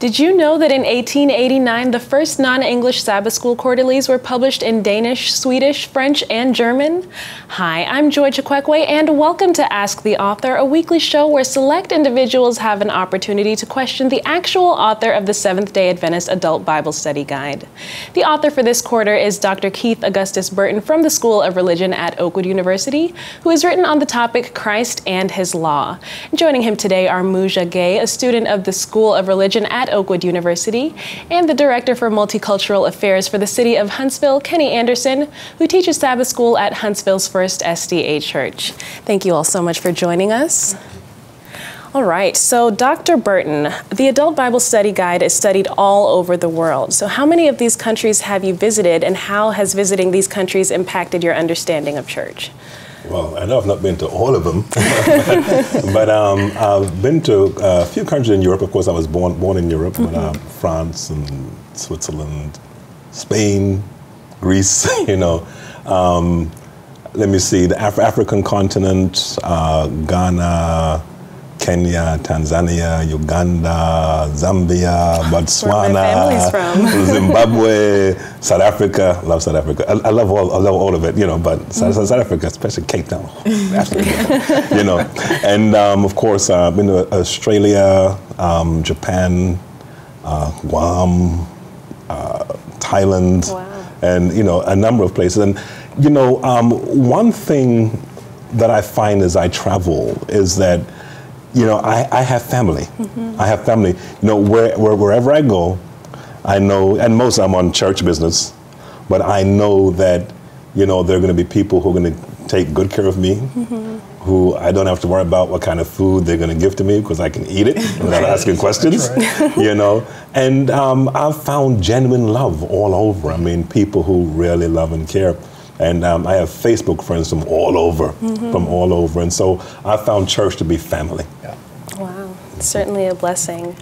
Did you know that in 1889, the first non-English Sabbath School quarterlies were published in Danish, Swedish, French, and German? Hi, I'm Joy Chikwekwe, and welcome to Ask the Author, a weekly show where select individuals have an opportunity to question the actual author of the Seventh-day Adventist Adult Bible Study Guide. The author for this quarter is Dr. Keith Augustus Burton from the School of Religion at Oakwood University, who has written on the topic Christ and His Law. Joining him today are Mujah Gaye, a student of the School of Religion at Oakwood University, and the Director for Multicultural Affairs for the City of Huntsville, Kenneth Anderson, who teaches Sabbath School at Huntsville's First SDA Church. Thank you all so much for joining us. All right, so Dr. Burton, the Adult Bible Study Guide is studied all over the world. So how many of these countries have you visited, and how has visiting these countries impacted your understanding of church? Well, I know I've not been to all of them, but I've been to a few countries in Europe. Of course, I was born in Europe, but France and Switzerland, Spain, Greece, you know. Let me see, the African continent, Ghana, Kenya, Tanzania, Uganda, Zambia, Botswana, Zimbabwe, South Africa. I love South Africa. I love all of it, you know. But South Africa, especially Cape Town, absolutely, you know. And of course, I've been to Australia, Japan, Guam, Thailand, and you know, a number of places. And you know, one thing that I find as I travel is that, you know, I have family. I have family. You know, wherever I go, I know, and most I'm on church business, but I know that, you know, there are going to be people who are going to take good care of me, who I don't have to worry about what kind of food they're going to give to me because I can eat it without asking questions, you know. And I've found genuine love all over. I mean, people who really love and care. And I have Facebook friends from all over, and so I found church to be family. Yeah. Wow, certainly a blessing.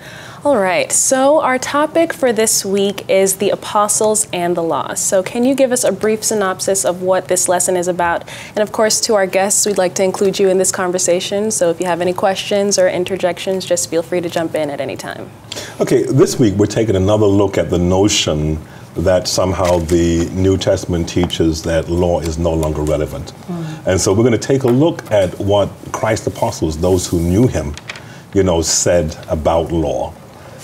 All right, so our topic for this week is the apostles and the law. So can you give us a brief synopsis of what this lesson is about? And of course, to our guests, we'd like to include you in this conversation. So if you have any questions or interjections, just feel free to jump in at any time. Okay, this week we're taking another look at the notion that somehow the New Testament teaches that law is no longer relevant. And so we're going to take a look at what Christ's apostles, those who knew him, you know, said about law.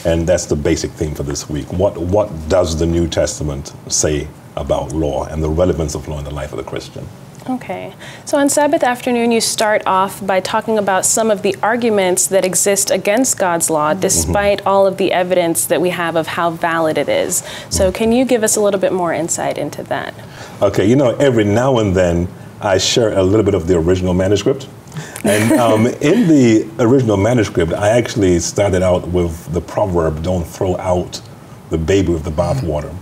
And that's the basic theme for this week. What does the New Testament say about law and the relevance of law in the life of the Christian? Okay, so on Sabbath afternoon, you start off by talking about some of the arguments that exist against God's law, despite all of the evidence that we have of how valid it is. So can you give us a little bit more insight into that? Okay, you know, every now and then I share a little bit of the original manuscript. And in the original manuscript, I actually started out with the proverb, don't throw out the baby with the bathwater.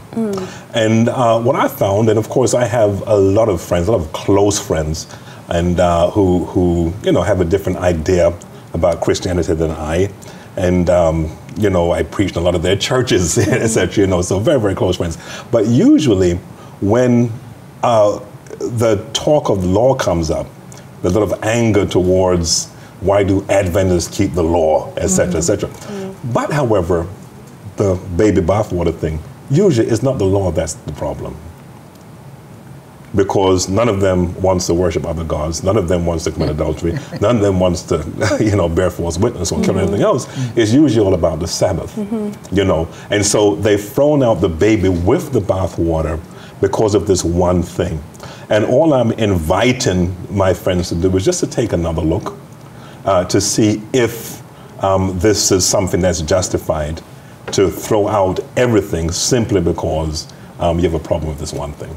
And what I found, and of course I have a lot of friends, a lot of close friends, and who you know, have a different idea about Christianity than I. And you know, I preach in a lot of their churches, etc. You know, so very, very close friends. But usually, when the talk of law comes up, there's a lot of anger towards why do Adventists keep the law, etc., etc. But however, the baby bathwater thing, usually it's not the law that's the problem. Because none of them wants to worship other gods, none of them wants to commit adultery, none of them wants to, you know, bear false witness or kill anything else. It's usually all about the Sabbath, you know. And so they've thrown out the baby with the bathwater because of this one thing. And all I'm inviting my friends to do is just to take another look to see if this is something that's justified, to throw out everything simply because you have a problem with this one thing.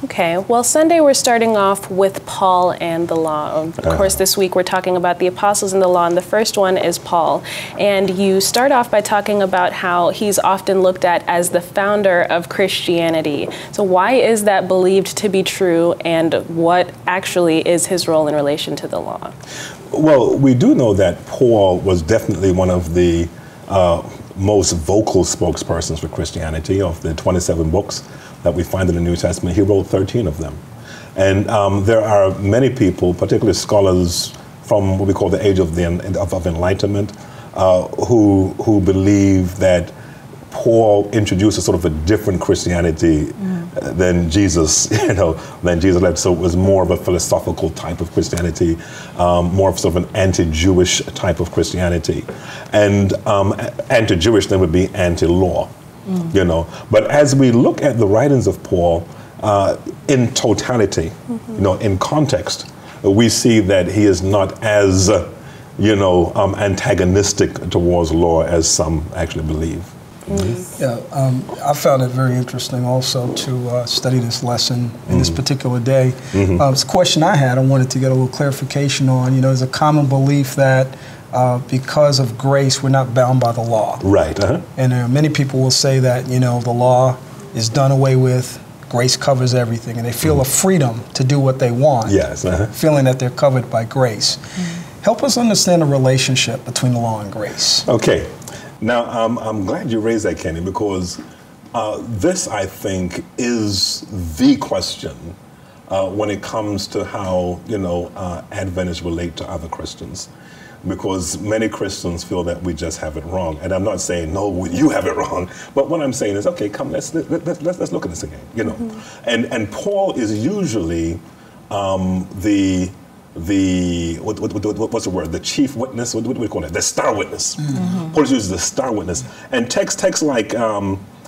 Okay, well, Sunday we're starting off with Paul and the law. Of course, this week we're talking about the apostles and the law, and the first one is Paul. And you start off by talking about how he's often looked at as the founder of Christianity. So why is that believed to be true, and what actually is his role in relation to the law? Well, we do know that Paul was definitely one of the most vocal spokespersons for Christianity. Of the 27 books that we find in the New Testament, he wrote 13 of them. And there are many people, particularly scholars from what we call the age of Enlightenment, who believe that Paul introduces sort of a different Christianity than Jesus, than Jesus led. So it was more of a philosophical type of Christianity, more of sort of an anti-Jewish type of Christianity. And anti-Jewish then would be anti-law, But as we look at the writings of Paul in totality, in context, we see that he is not as, antagonistic towards law as some actually believe. Yeah, I found it very interesting also to study this lesson in this particular day. It's a question I had. I wanted to get a little clarification on. There's a common belief that because of grace, we're not bound by the law. Right. And many people will say that, the law is done away with. Grace covers everything, and they feel a freedom to do what they want. Yes. Feeling that they're covered by grace. Help us understand the relationship between the law and grace. Okay. Now, I'm glad you raised that, Kenny, because this, I think, is the question when it comes to how, Adventists relate to other Christians. Because many Christians feel that we just have it wrong. And I'm not saying, no, you have it wrong. But what I'm saying is, okay, come, let's look at this again, And Paul is usually what's the word? The chief witness? What do we call it? The star witness. Paul uses the star witness. And texts like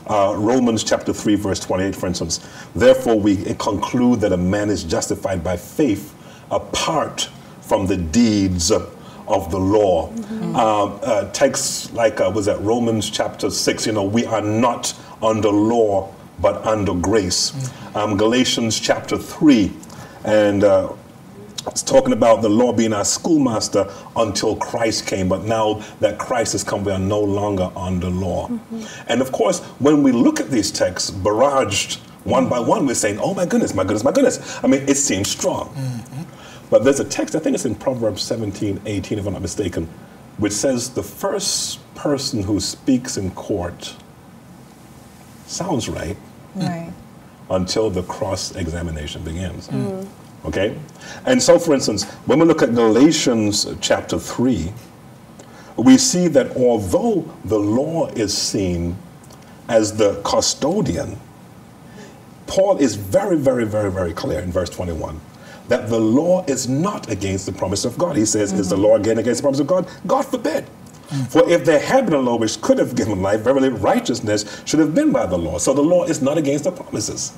Romans chapter 3, verse 28, for instance, therefore we conclude that a man is justified by faith apart from the deeds of the law. Texts like, was that Romans chapter 6, we are not under law, but under grace. Galatians chapter 3, and it's talking about the law being our schoolmaster until Christ came. But now that Christ has come, we are no longer under law. And of course, when we look at these texts, barraged one by one, we're saying, oh my goodness, my goodness, my goodness. I mean, it seems strong. But there's a text, I think it's in Proverbs 17:18, if I'm not mistaken, which says the first person who speaks in court sounds right. Until the cross-examination begins. Okay? And so, for instance, when we look at Galatians chapter 3, we see that although the law is seen as the custodian, Paul is very, very, very, very clear in verse 21 that the law is not against the promise of God. He says, is the law again against the promise of God? God forbid. For if there had been a law which could have given life, verily righteousness should have been by the law. So the law is not against the promises.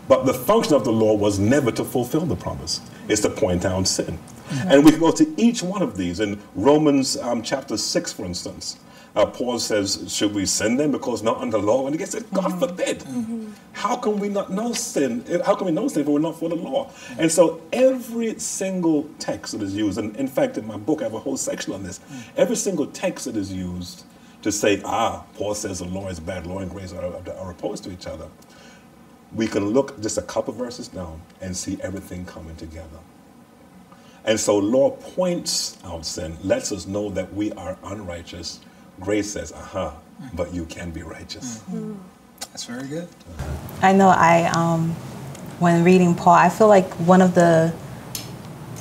But the function of the law was never to fulfill the promise. It's to point out sin. And we can go to each one of these. In Romans chapter 6, for instance, Paul says, should we sin then because not under law? And he said, God forbid. How can we not know sin? How can we know sin if we're not for the law? And so every single text that is used, and in fact, in my book, I have a whole section on this. Every single text that is used to say, Paul says the law is bad, law and grace are opposed to each other. We can look just a couple verses down and see everything coming together. And so law points out sin, lets us know that we are unrighteous. Grace says, but you can be righteous. That's very good. I know when reading Paul, I feel like one of the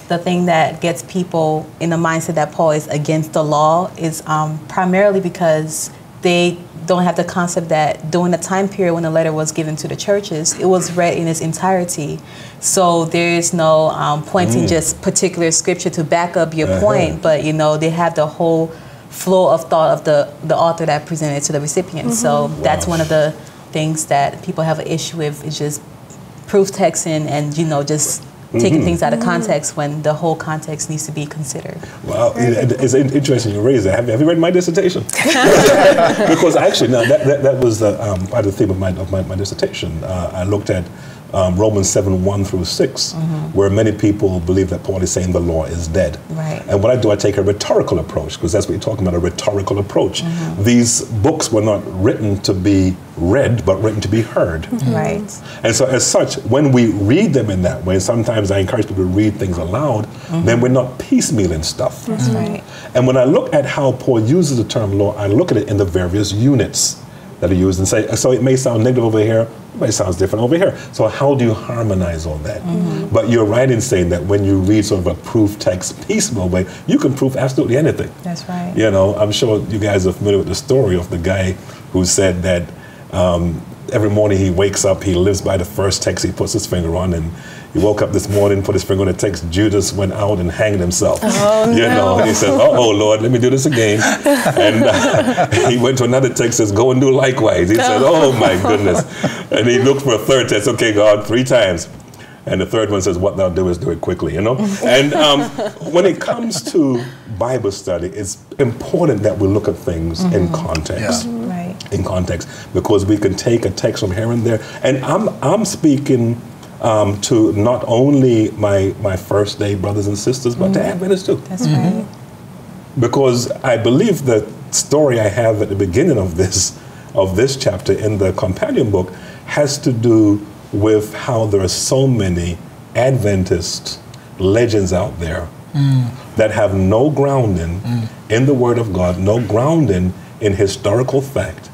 thing that gets people in the mindset that Paul is against the law is primarily because they don't have the concept that during the time period when the letter was given to the churches, it was read in its entirety. So there is no pointing just particular scripture to back up your point, but they have the whole flow of thought of the author that presented to the recipient. So that's one of the things that people have an issue with, is just proof texting and just taking things out of context when the whole context needs to be considered. Wow, it's interesting you raise that. Have you read my dissertation? Because actually, no, that was part of the theme of my dissertation. I looked at Romans 7:1-6, where many people believe that Paul is saying the law is dead. Right. And what I do, I take a rhetorical approach, because that's what you're talking about, a rhetorical approach. These books were not written to be read, but written to be heard. Right. And so as such, when we read them in that way, sometimes I encourage people to read things aloud, then we're not piecemealing stuff. That's right. And when I look at how Paul uses the term law, I look at it in the various units. that are used and say, so it may sound negative over here, but it sounds different over here. So how do you harmonize all that? But you're right in saying that when you read sort of a proof text piecemeal way, you can prove absolutely anything. That's right. You know, I'm sure you guys are familiar with the story of the guy who said that every morning he wakes up, he lives by the first text he puts his finger on, and he woke up this morning, put his finger on the text, Judas went out and hanged himself. Oh, you know, and he says, oh Lord, let me do this again. And he went to another text, says, go and do likewise. He said, oh my goodness. And he looked for a third text, okay, God, 3 times. And the third one says, what thou doest, do it quickly, you know? And when it comes to Bible study, it's important that we look at things in context. Yeah. Right. In context, because we can take a text from here and there. And I'm speaking to not only my first day brothers and sisters, but to Adventists too. That's right. Because I believe the story I have at the beginning of this chapter in the companion book has to do with how there are so many Adventist legends out there that have no grounding in the Word of God, no grounding in historical fact,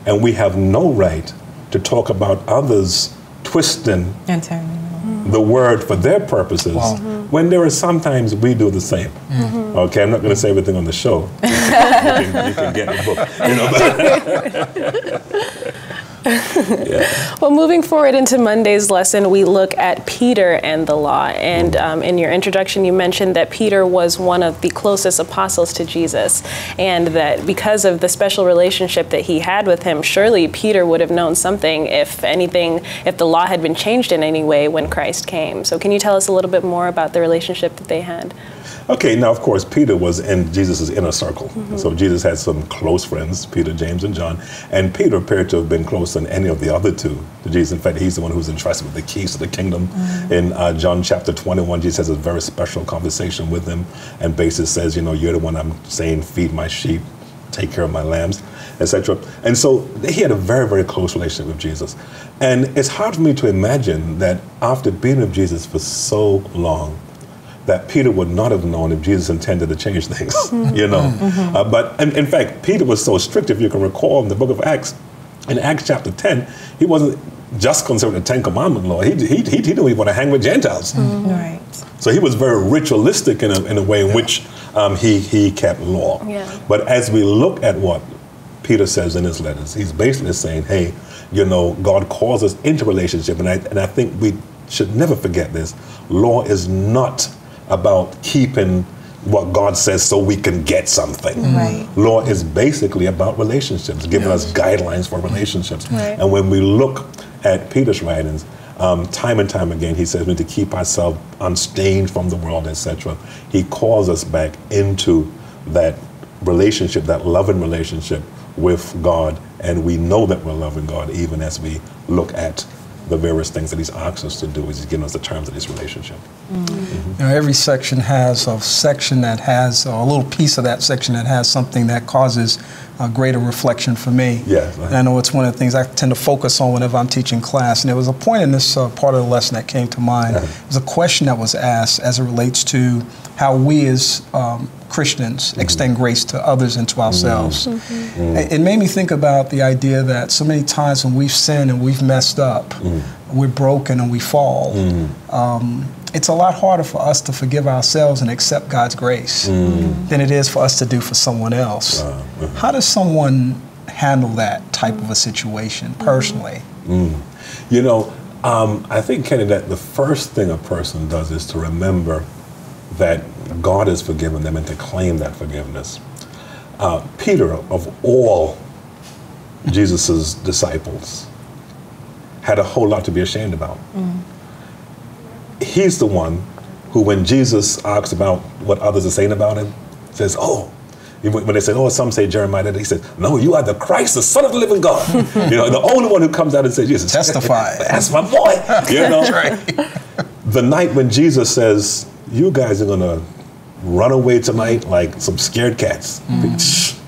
and we have no right to talk about others twisting And turning. the Word for their purposes, when there are sometimes we do the same. Okay, I'm not going to say everything on the show. You can get the book. You know, yeah. Well, moving forward into Monday's lesson, we look at Peter and the law. And in your introduction, you mentioned that Peter was one of the closest apostles to Jesus, and that because of the special relationship that he had with him, surely Peter would have known something, if anything, if the law had been changed in any way when Christ came. So can you tell us a little bit more about the relationship that they had? Okay, now, of course, Peter was in Jesus' inner circle. So Jesus had some close friends, Peter, James, and John. And Peter appeared to have been closer than any of the other two to Jesus. In fact, he's the one who's entrusted with the keys to the kingdom. In John chapter 21, Jesus has a very special conversation with him. And basically says, you know, you're the one I'm saying, feed my sheep, take care of my lambs, etc. And so he had a very, very close relationship with Jesus. And it's hard for me to imagine that after being with Jesus for so long, that Peter would not have known if Jesus intended to change things, you know. But in fact, Peter was so strict, if you can recall in the book of Acts, in Acts chapter 10, he wasn't just concerned with the 10 Commandment law. He didn't even want to hang with Gentiles. Right. So he was very ritualistic in a way in which he kept law. Yeah. But as we look at what Peter says in his letters, he's basically saying, hey, you know, God calls us into relationship. And I think we should never forget this. Law is not about keeping what God says so we can get something. Right. Law is basically about relationships, giving us guidelines for relationships. Right. And when we look at Peter's writings, time and time again, he says we need to keep ourselves unstained from the world, etc. He calls us back into that relationship, that loving relationship with God. And we know that we're loving God even as we look at the various things that he's asked us to do. He's giving us the terms of this relationship. You know, every section has a section that has a little piece of that section that has something that causes a greater reflection for me. Yeah. And I know it's one of the things I tend to focus on whenever I'm teaching class. And there was a point in this part of the lesson that came to mind. It was a question that was asked as it relates to how we as Christians extend grace to others and to ourselves. It made me think about the idea that so many times when we've sinned and we've messed up, we're broken and we fall, it's a lot harder for us to forgive ourselves and accept God's grace than it is for us to do for someone else. How does someone handle that type of a situation personally? You know, I think, Kenny, that the first thing a person does is to remember that God has forgiven them and to claim that forgiveness. Peter, of all Jesus's disciples, had a whole lot to be ashamed about. He's the one who, when Jesus asks about what others are saying about him, says, oh, when they said, oh, some say Jeremiah, he said, no, you are the Christ, the Son of the living God. You know, the only one who comes out and says, Jesus, testify. That's my boy. You know? That's right. The night when Jesus says, you guys are going to run away tonight like some scared cats.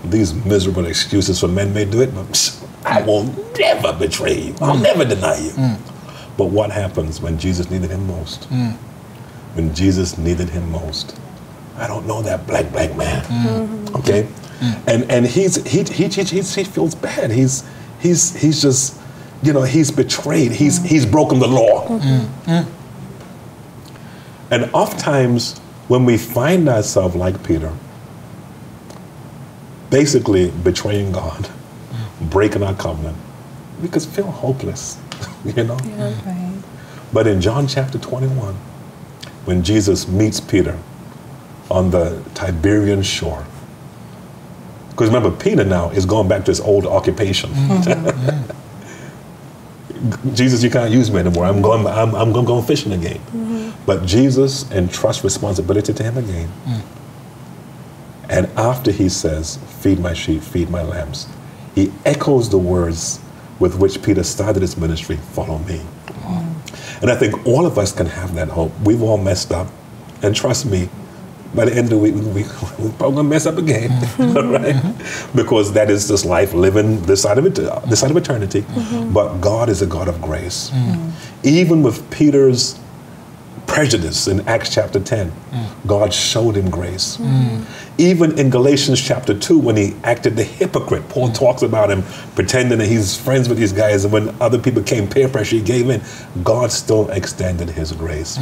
These miserable excuses for men may do it, but I will never betray you. I'll never deny you. But what happens when Jesus needed him most? When Jesus needed him most? I don't know that black man. Okay? And he feels bad. He's He's just, he's betrayed. He's broken the law. And oftentimes, when we find ourselves like Peter, basically betraying God, breaking our covenant, we could feel hopeless, Yeah, right. But in John chapter 21, when Jesus meets Peter on the Tiberian shore, because remember, Peter now is going back to his old occupation. Jesus, you can't use me anymore. I'm going to go fishing again. But Jesus entrusts responsibility to him again. And after he says, feed my sheep, feed my lambs, he echoes the words with which Peter started his ministry, follow me. And I think all of us can have that hope. We've all messed up. And trust me, by the end of the week, we're probably going to mess up again, right? Because that is just life, living this side of eternity. But God is a God of grace. Even with Peter's prejudice in Acts chapter 10, God showed him grace. Even in Galatians chapter 2, when he acted the hypocrite, Paul talks about him pretending that he's friends with these guys, and when other people came peer pressure, he gave in. God still extended his grace.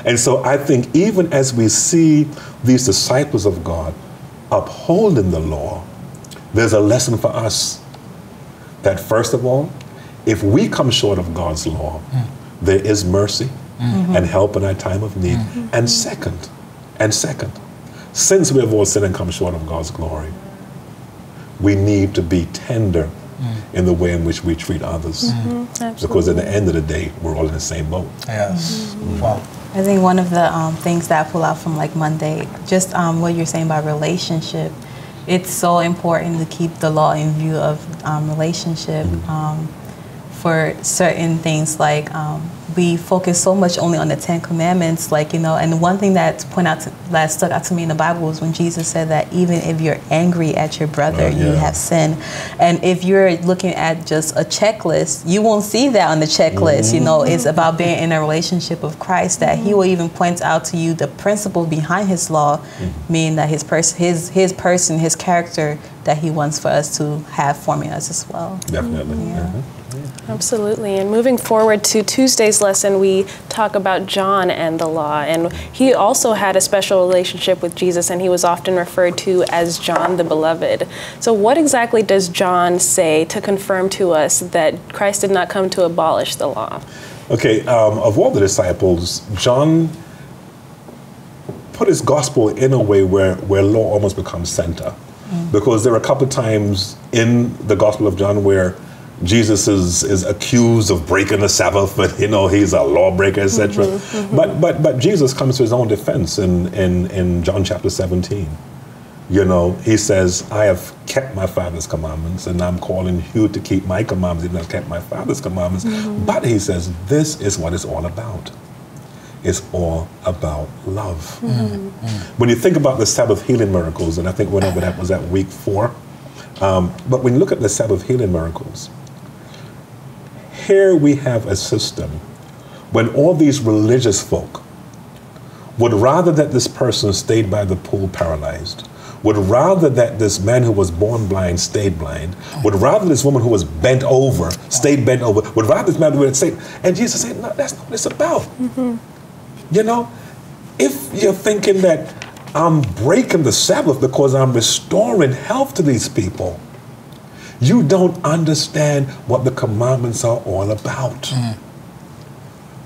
And so I think even as we see these disciples of God upholding the law, there's a lesson for us that first of all, if we come short of God's law, there is mercy and help in our time of need. And second, since we have all sinned and come short of God's glory, we need to be tender in the way in which we treat others. Because at the end of the day, we're all in the same boat. Yes. Wow. I think one of the things that I pull out from like Monday, just what you're saying about relationship, it's so important to keep the law in view of relationship for certain things like we focus so much only on the 10 Commandments, like, and one thing that stuck out to me in the Bible was when Jesus said that even if you're angry at your brother, you have sinned. And if you're looking at just a checklist, you won't see that on the checklist. It's about being in a relationship with Christ, that he will even point out to you the principle behind his law, meaning that his person, his character that he wants for us to have forming us as well. Definitely. Absolutely. And moving forward to Tuesday's lesson, we talk about John and the law. And he also had a special relationship with Jesus, and he was often referred to as John the Beloved. So what exactly does John say to confirm to us that Christ did not come to abolish the law? Okay, of all the disciples, John put his gospel in a way where law almost becomes center. Because there are a couple of times in the Gospel of John where Jesus is accused of breaking the Sabbath, but he's a lawbreaker, etc. But Jesus comes to his own defense in John chapter 17. He says, I have kept my Father's commandments, and I'm calling you to keep my commandments, even though I've kept my Father's commandments. But he says, this is what it's all about. It's all about love. When you think about the Sabbath healing miracles, and I think whenever that was at week 4, but when you look at the Sabbath healing miracles, here we have a system when all these religious folk would rather that this person stayed by the pool paralyzed, would rather that this man who was born blind stayed blind, would rather this woman who was bent over stayed bent over, would rather this man who would stay. And Jesus said, no, that's not what it's about. If you're thinking that I'm breaking the Sabbath because I'm restoring health to these people, you don't understand what the commandments are all about.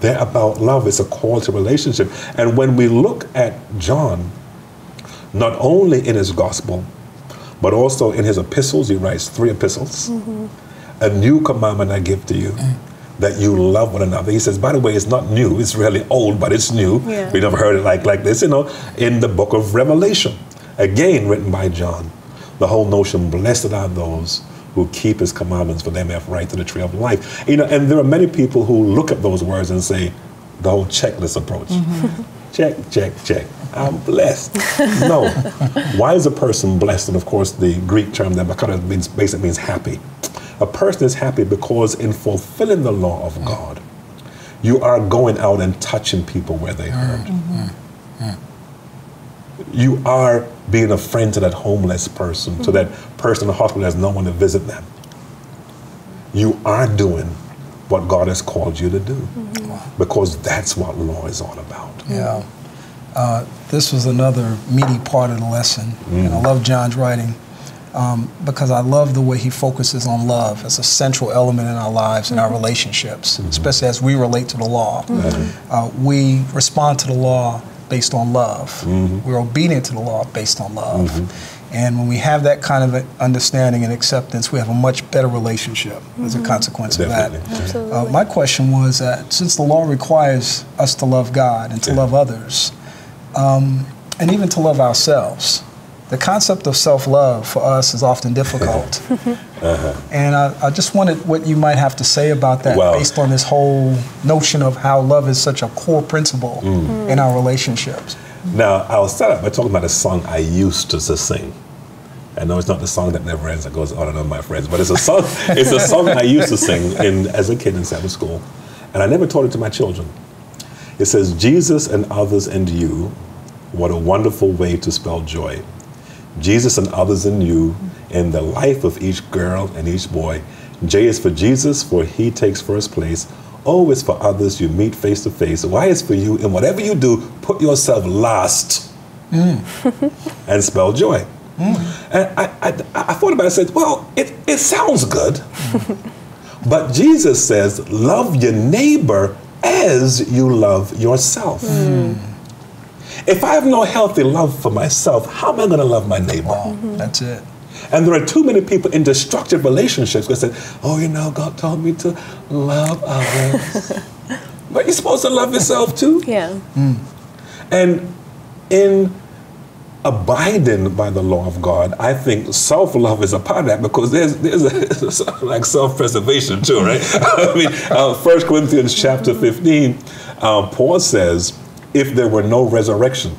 They're about love. It's a call to relationship. And when we look at John, not only in his gospel, but also in his epistles, he writes 3 epistles. A new commandment I give to you, that you love one another. He says, by the way, it's not new. It's really old, but it's new. We never heard it like this, in the book of Revelation. Again, written by John. The whole notion, blessed are those who keep his commandments, for they may have right to the tree of life. And there are many people who look at those words and say, the whole checklist approach. Check, check, check. I'm blessed. No. Why is a person blessed? And of course, the Greek term that basically means happy. A person is happy because in fulfilling the law of God, you are going out and touching people where they hurt. You are being a friend to that homeless person, to that person in the hospital that has no one to visit them. you are doing what God has called you to do. Because that's what law is all about. Yeah. This was another meaty part of the lesson. And I love John's writing because I love the way he focuses on love as a central element in our lives and our relationships, especially as we relate to the law. We respond to the law based on love. We're obedient to the law based on love. And when we have that kind of understanding and acceptance, we have a much better relationship as a consequence of that. My question was that since the law requires us to love God and to love others, and even to love ourselves, the concept of self-love for us is often difficult. And I just wondered what you might have to say about that based on this whole notion of how love is such a core principle in our relationships. Now, I'll start out by talking about a song I used to sing. I know it's not the song that never ends, that goes on and on, my friends, but it's a song, I used to sing as a kid in Sabbath School, and I never taught it to my children. It says, Jesus and others and you, what a wonderful way to spell joy. Jesus and others and you, in the life of each girl and each boy. J is for Jesus, for he takes first place. O is for others you meet face to face. Y is for you, in whatever you do, put yourself last and spell joy. And I thought about it, I said, well, it sounds good. But Jesus says, love your neighbor as you love yourself. If I have no healthy love for myself, how am I going to love my neighbor? That's it. And there are too many people in destructive relationships who say, oh, you know, God told me to love others. But you're supposed to love yourself too. Yeah. And in abiding by the law of God, I think self-love is a part of that, because there's like self-preservation too, right? I mean, 1 Corinthians chapter 15, Paul says, if there were no resurrection,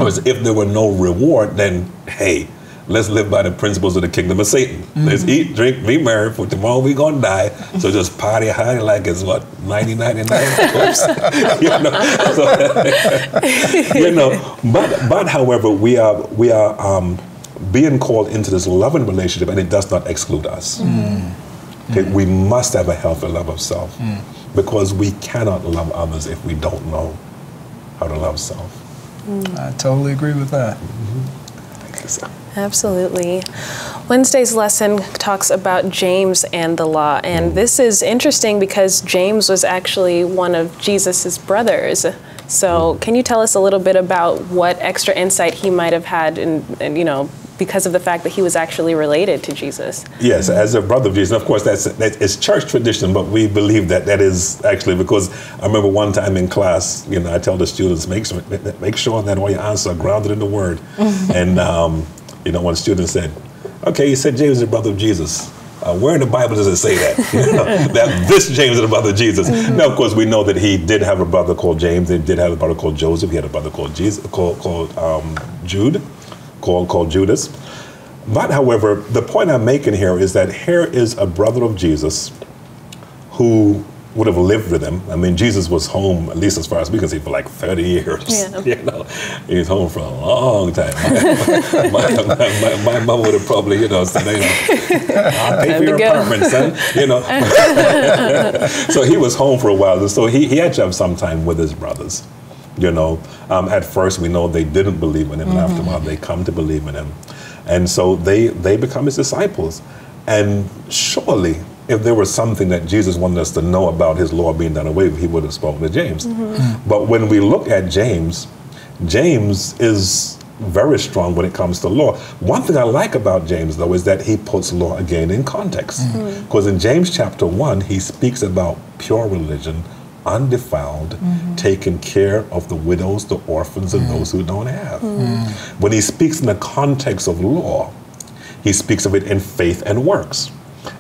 or if there were no reward, then, hey, let's live by the principles of the kingdom of Satan. Let's eat, drink, be merry, for tomorrow we're going to die. So just party hard like it's what, 99. But however, we are being called into this loving relationship, and it does not exclude us. Okay, we must have a healthy love of self, because we cannot love others if we don't know how to love self. I totally agree with that. Thank you, sir. Absolutely. Wednesday's lesson talks about James and the law, and this is interesting because James was actually one of Jesus's brothers. So can you tell us a little bit about what extra insight he might have had in you know, because of the fact that he was actually related to Jesus? Yes, as a brother of Jesus. Of course, it's church tradition, but we believe that is actually, because I remember one time in class, you know, I tell the students, make sure that all your answers are grounded in the Word. And you know, one student said, okay, you said James is a brother of Jesus. Where in the Bible does it say that? You know, that this James is a brother of Jesus? Now, of course, we know that he did have a brother called James. He did have a brother called Joseph. He had a brother called Jude, called Judas. But, however, the point I'm making here is that here is a brother of Jesus who would have lived with him. I mean, Jesus was home, at least as far as we can see, for like 30 years. Yeah. You know, he was home for a long time. My mom would have probably, you know, said, you know, I'll pay for your apartment, son. You know. So he was home for a while, and so he had to have some time with his brothers. You know, at first we know they didn't believe in him, and after a while they come to believe in him, and so they become his disciples. And surely, if there was something that Jesus wanted us to know about his law being done away with, he would have spoken to James. But when we look at James, James is very strong when it comes to law. One thing I like about James, though, is that he puts law again in context. Because in James chapter 1, he speaks about pure religion, undefiled, taking care of the widows, the orphans, and those who don't have. When he speaks in the context of law, he speaks of it in faith and works.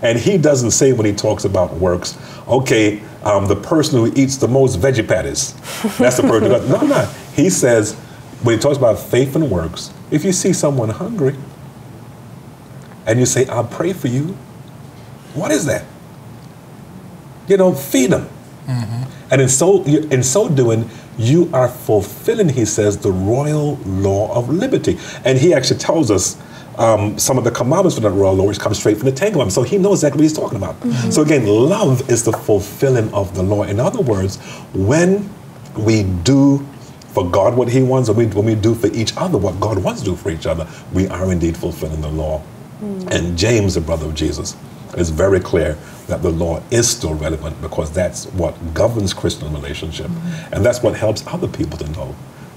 And he doesn't say, when he talks about works, okay, the person who eats the most veggie patties, that's the person. No. He says, when he talks about faith and works, if you see someone hungry and you say, I'll pray for you, what is that? You know, feed them. And in so doing, you are fulfilling, he says, the royal law of liberty. And he actually tells us, some of the commandments from the royal law, which come straight from the Ten Commandments. So he knows exactly what he's talking about. So again, love is the fulfilling of the law. In other words, when we do for God what he wants, or when we do for each other what God wants to do for each other, we are indeed fulfilling the law. And James, the brother of Jesus, is very clear that the law is still relevant, because that's what governs Christian relationship. And that's what helps other people to know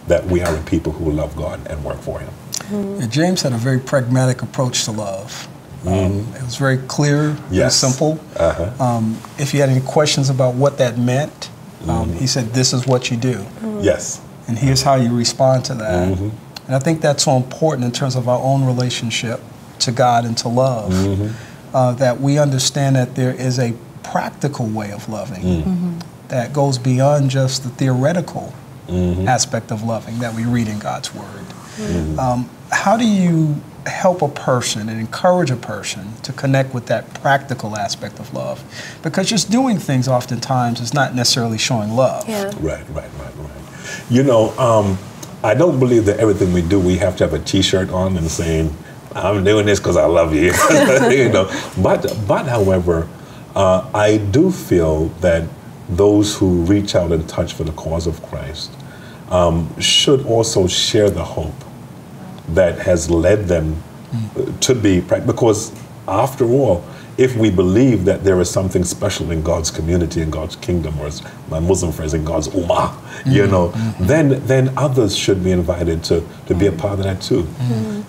that we are a people who love God and work for him. And James had a very pragmatic approach to love. It was very clear, very simple. If you had any questions about what that meant, he said, this is what you do. Yes. And here's how you respond to that. And I think that's so important in terms of our own relationship to God and to love, that we understand that there is a practical way of loving that goes beyond just the theoretical aspect of loving that we read in God's Word. How do you help a person and encourage a person to connect with that practical aspect of love? Because just doing things oftentimes is not necessarily showing love. Right. You know, I don't believe that everything we do, we have to have a T-shirt on and saying, I'm doing this because I love you. You know, but however, I do feel that those who reach out and touch for the cause of Christ should also share the hope that has led them to be practical. Because after all, if we believe that there is something special in God's community, in God's kingdom, or as my Muslim friends, in God's ummah, you know, then others should be invited to be a part of that too.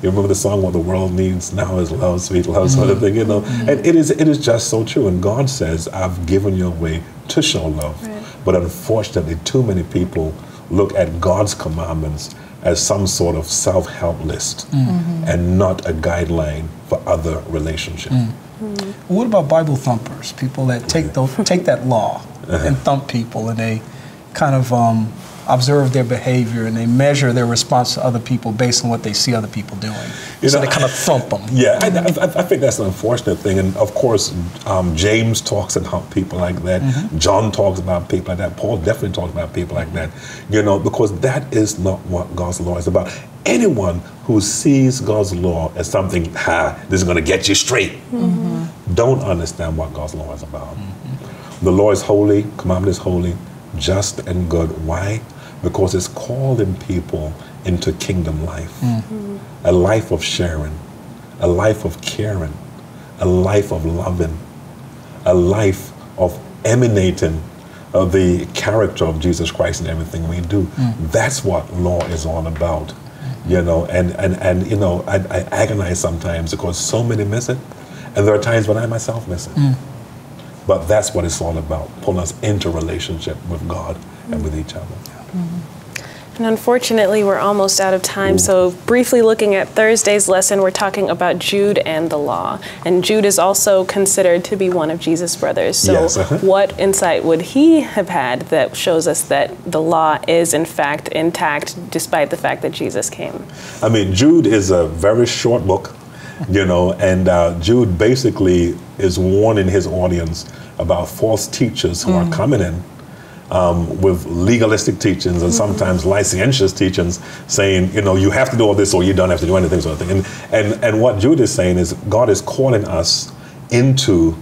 You remember the song, "What the World Needs Now Is Love, Sweet Love," sort of thing, you know. And it is just so true. And God says, I've given you a way to show love. But unfortunately, too many people look at God's commandments as some sort of self-help list and not a guideline for other relationships. What about Bible thumpers? People that take that law and thump people, and they kind of observe their behavior, and they measure their response to other people based on what they see other people doing. So they kind of thump them. Yeah, I think that's an unfortunate thing. And of course, James talks about people like that. John talks about people like that. Paul definitely talks about people like that. You know, because that is not what God's law is about. Anyone who sees God's law as something, this is going to get you straight, don't understand what God's law is about. The law is holy, commandment is holy, just and good. Why? Because it's calling people into kingdom life. A life of sharing, a life of caring, a life of loving, a life of emanating the character of Jesus Christ in everything we do. That's what law is all about. You know, and you know, I agonize sometimes because so many miss it, and there are times when I myself miss it. But that's what it's all about, pulling us into relationship with God and with each other. And unfortunately, we're almost out of time. So briefly looking at Thursday's lesson, we're talking about Jude and the law. And Jude is also considered to be one of Jesus' brothers. So what insight would he have had that shows us that the law is in fact intact despite the fact that Jesus came? I mean, Jude is a very short book, you know, and Jude basically is warning his audience about false teachers who are coming in with legalistic teachings and sometimes licentious teachings, saying, you know, you have to do all this or you don't have to do anything, sort of thing. And what Jude is saying is God is calling us into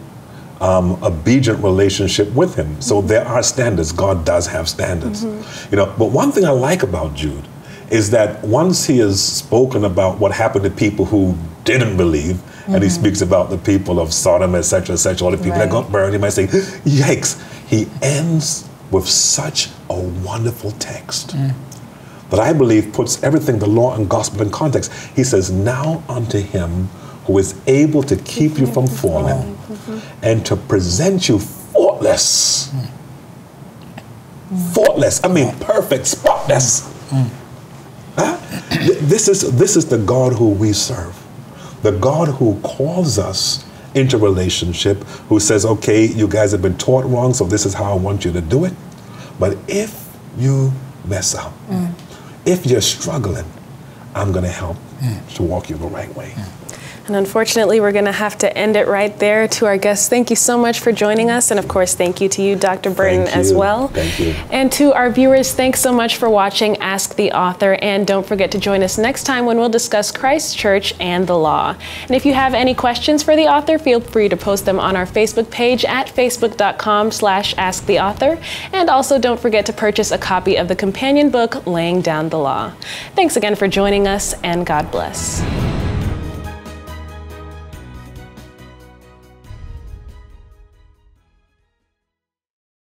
obedient relationship with him. So there are standards. God does have standards. You know, but one thing I like about Jude is that once he has spoken about what happened to people who didn't believe, and he speaks about the people of Sodom, etc., all the people that got burned, he might say, yikes. He ends with such a wonderful text that I believe puts everything, the law and gospel, in context. He says, now unto him who is able to keep you from falling and to present you faultless. Faultless, I mean perfect, spotless. This is the God who we serve. The God who calls us into relationship, who says, okay, you guys have been taught wrong, so this is how I want you to do it. But if you mess up, if you're struggling, I'm going to help to walk you the right way. And unfortunately, we're going to have to end it right there. To our guests, thank you so much for joining us. And of course, thank you to you, Dr. Burton, as well. Thank you. And to our viewers, thanks so much for watching Ask the Author. And don't forget to join us next time when we'll discuss Christ's church and the law. And if you have any questions for the author, feel free to post them on our Facebook page at facebook.com/asktheauthor. And also don't forget to purchase a copy of the companion book, Laying Down the Law. Thanks again for joining us, and God bless.